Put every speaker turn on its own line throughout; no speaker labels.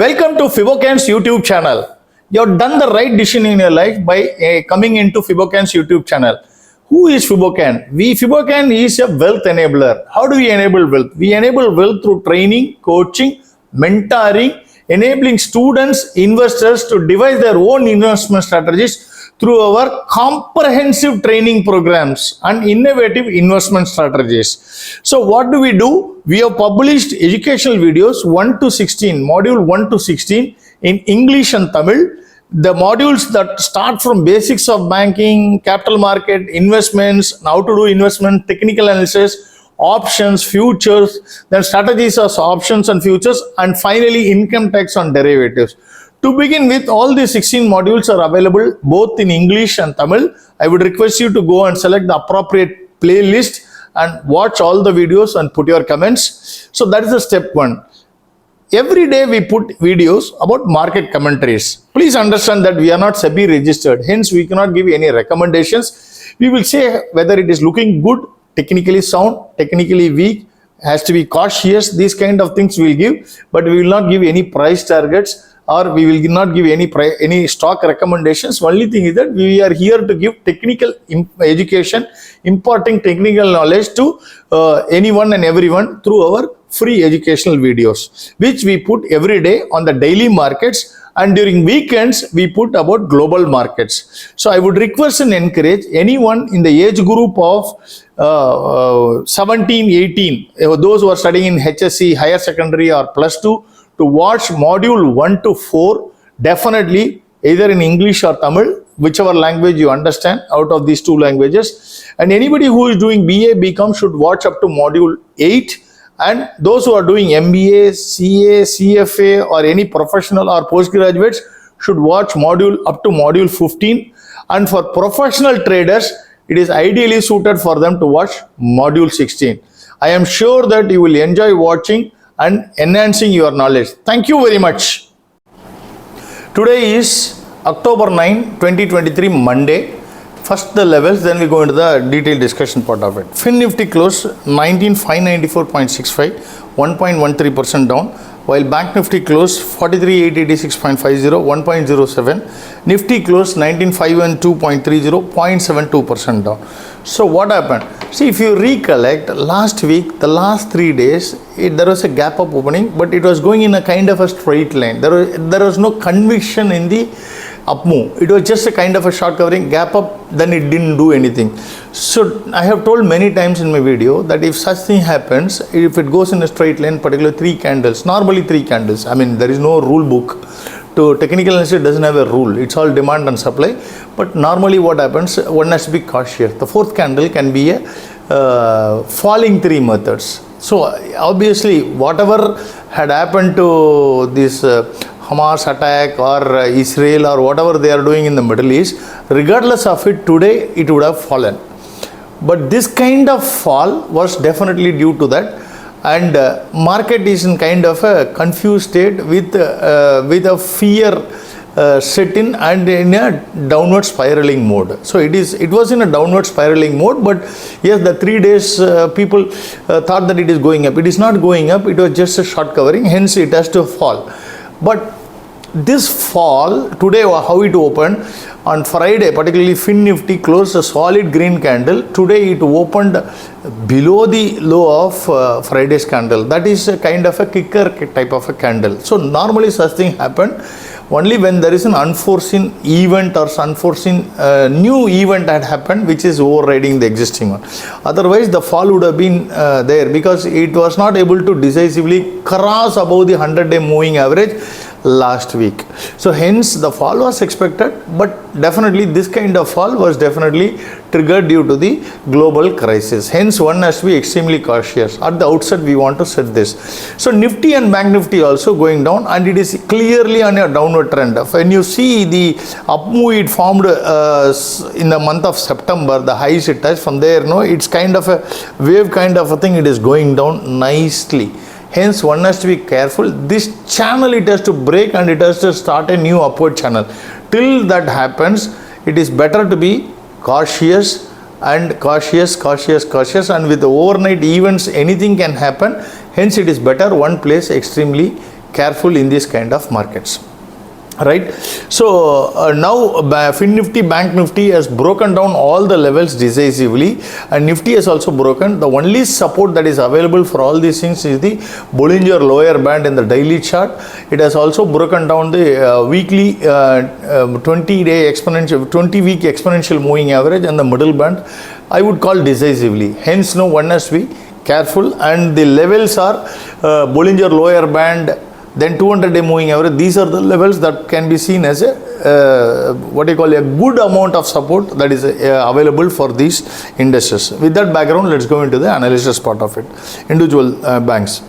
Welcome to Fibocan's YouTube channel. You have done the right decision in your life by coming into Fibocan's YouTube channel. Who is Fibocan? Fibocan is a wealth enabler. How do we enable wealth? We enable wealth through training, coaching, mentoring, enabling students, investors to devise their own investment strategies through our comprehensive training programs and innovative investment strategies. So what do? We have published educational videos 1 to 16, module 1 to 16 in English and Tamil. The modules that start from basics of banking, capital market, investments, how to do investment, technical analysis, options, futures, then strategies of options and futures, and finally income tax on derivatives. To begin with, all these 16 modules are available both in English and Tamil. I would request you to go and select the appropriate playlist and watch all the videos and put your comments. So that is the step one. Every day we put videos about market commentaries. Please understand that we are not SEBI registered. Hence, we cannot give any recommendations. We will say whether it is looking good, technically sound, technically weak, has to be cautious. These kind of things we will give, but we will not give any price targets, or we will not give any stock recommendations. Only thing is that we are here to give technical education, imparting technical knowledge to anyone and everyone through our free educational videos, which we put every day on the daily markets, and during weekends we put about global markets. So I would request and encourage anyone in the age group of 17, 18, those who are studying in HSC, higher secondary or plus 2, to watch module 1 to 4, definitely either in English or Tamil, whichever language you understand out of these two languages. And anybody who is doing BA, BCom should watch up to module 8. And those who are doing MBA, CA, CFA or any professional or postgraduates should watch module up to module 15. And for professional traders, it is ideally suited for them to watch module 16. I am sure that you will enjoy watching and enhancing your knowledge. Thank you very much. Today is October 9, 2023, Monday. First the levels, then we go into the detailed discussion part of it. FinNifty closed 19,594.65, 1.13% down, while BankNifty closed 43,886.50, 1.07. Nifty closed 19,512.30, 0.72% down. So what happened? See, if you recollect, last week, the last 3 days, there was a gap up opening, but it was going in a kind of a straight line. There was no conviction in the up move. It was just a kind of a short covering, gap up, then it didn't do anything. So I have told many times in my video that if such thing happens, if it goes in a straight line, particularly 3 candles, normally 3 candles, I mean there is no rule book. To technical analysis doesn't have a rule, it's all demand and supply, but normally what happens, one has to be cautious. The 4th candle can be a falling 3 methods. So obviously whatever had happened to this Hamas attack or Israel or whatever they are doing in the Middle East, regardless of it, today it would have fallen. But this kind of fall was definitely due to that, and market is in kind of a confused state with a fear set in and in a downward spiraling mode. So it was in a downward spiraling mode, but yes, the 3 days people thought that it is going up. It is not going up, it was just a short covering, hence it has to fall. But this fall, today how it opened, on Friday particularly FinNifty closed a solid green candle. Today it opened below the low of Friday's candle. That is a kind of a kicker type of a candle. So normally such thing happen only when there is an unforeseen event or unforeseen new event had happened which is overriding the existing one. Otherwise the fall would have been there, because it was not able to decisively cross above the 100-day moving average last week. So hence the fall was expected, but definitely this kind of fall was definitely triggered due to the global crisis. Hence one has to be extremely cautious. At the outset we want to set this. So Nifty and BankNifty also going down, and it is clearly on a downward trend. When you see the up move it formed in the month of September, the highs it touched, from there it's kind of a wave kind of a thing, it is going down nicely. Hence one has to be careful. This channel it has to break and it has to start a new upward channel. Till that happens, it is better to be cautious and cautious, and with the overnight events anything can happen. Hence it is better one place extremely careful in this kind of markets. Right. So now FinNifty, BankNifty has broken down all the levels decisively, and Nifty has also broken. The only support that is available for all these things is the Bollinger lower band in the daily chart. It has also broken down the weekly 20-day exponential, 20-week exponential moving average and the middle band. I would call decisively. Hence, no one has to be careful, and the levels are Bollinger lower band, then 200-day moving average. These are the levels that can be seen as a what you call a good amount of support that is available for these indices. With that background, let's go into the analysis part of it. Individual banks,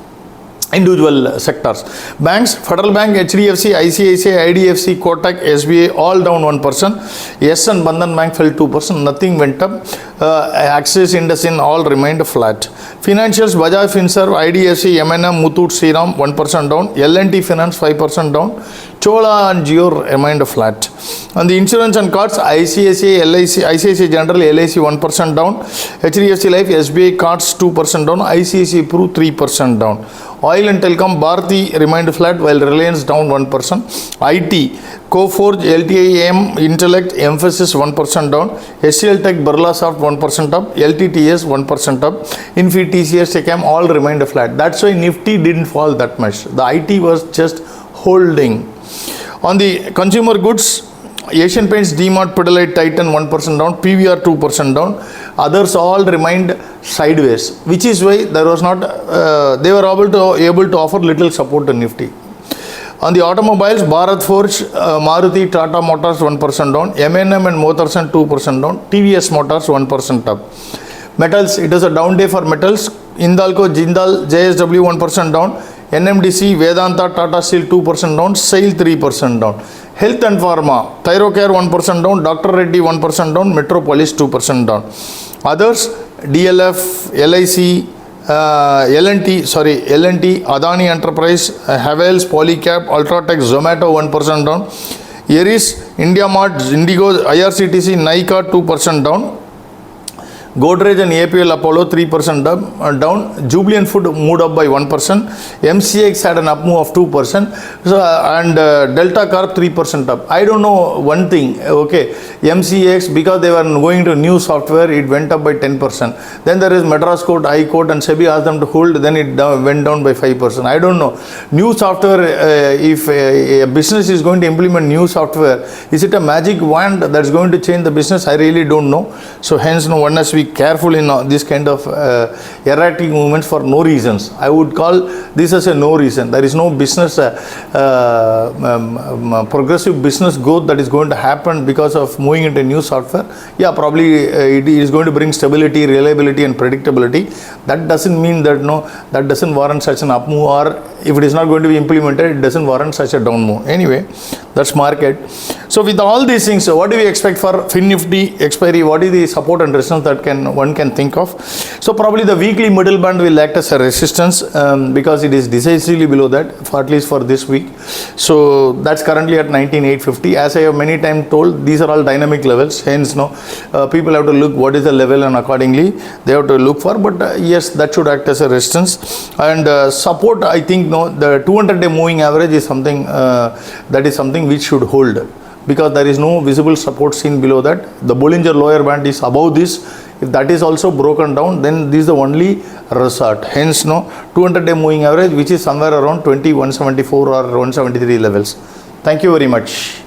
individual sectors. Banks, Federal Bank, HDFC, ICICI, IDFC, Kotak, SBI, all down 1%. Yes and Bandhan Bank fell 2%. Nothing went up. Axis, IndusInd all remained flat. Financials, Bajaj Finserv, IDFC, M&M, Muthoot, Shriram 1% down. L&T Finance 5% down. Chola and Jio remained flat. On the insurance and cards, ICICI, LIC, ICICI General, LIC 1% down. HDFC Life, SBI Cards 2% down. ICICI Pru 3% down. Oil and Telecom, Bharti remained flat while Reliance down 1%. IT, Coforge, LTIM, Intellect, Emphasis 1% down. HCL Tech, Birlasoft 1% up. LTTS 1% up. Infi, TCS, Techam all remained flat. That's why Nifty didn't fall that much. The IT was just holding. On the consumer goods, Asian Paints, DMart, Pidilite, Titan 1% down, PVR 2% down. Others all remained sideways, which is why there was not. They were able to offer little support to Nifty. On the automobiles, Bharat Forge, Maruti, Tata Motors 1% down, M&M and Motherson 2% down, TVS Motors 1% up. Metals, it is a down day for metals. Hindalco, Jindal, JSW 1% down. NMDC, Vedanta, Tata Steel 2% down, SAIL 3% down. Health and Pharma, Thyrocare 1% down, Dr. Reddy 1% down, Metropolis 2% down. Others, DLF, LIC, L&T, Adani Enterprise, Havells, Polycab, Ultratech, Zomato 1% down. Eris, India Mart, Indigo, IRCTC, Nykaa 2% down. Godrej and APL Apollo 3% down. Jubilant Food moved up by 1%. MCX had an up move of 2%. So, and Delta Corp 3% up. I don't know one thing. Okay, MCX, because they were going to new software, it went up by 10%. Then there is Madras Court, High Court, and SEBI asked them to hold. Then it went down by 5%. I don't know. New software. If a business is going to implement new software, is it a magic wand that's going to change the business? I really don't know. So hence, no one has to be careful in this kind of erratic movements for no reasons. I would call this as a no reason. There is no business progressive business growth that is going to happen because of moving into new software. Yeah, probably it is going to bring stability, reliability and predictability. That doesn't mean that that doesn't warrant such an up move, or if it is not going to be implemented, it doesn't warrant such a down move. Anyway, that's market. So with all these things, what do we expect for FinNifty expiry? What is the support and resistance that one can think of? So probably the weekly middle band will act as a resistance because it is decisively below that, for at least for this week. So that's currently at 19,850. As I have many times told, these are all dynamic levels. Hence, people have to look what is the level, and accordingly they have to look for. But yes, that should act as a resistance. And support, I think the 200-day moving average is something that is something which should hold, because there is no visible support seen below that. The Bollinger lower band is above this. If that is also broken down, then this is the only resort. Hence, 200-day moving average, which is somewhere around 2174 or 173 levels. Thank you very much.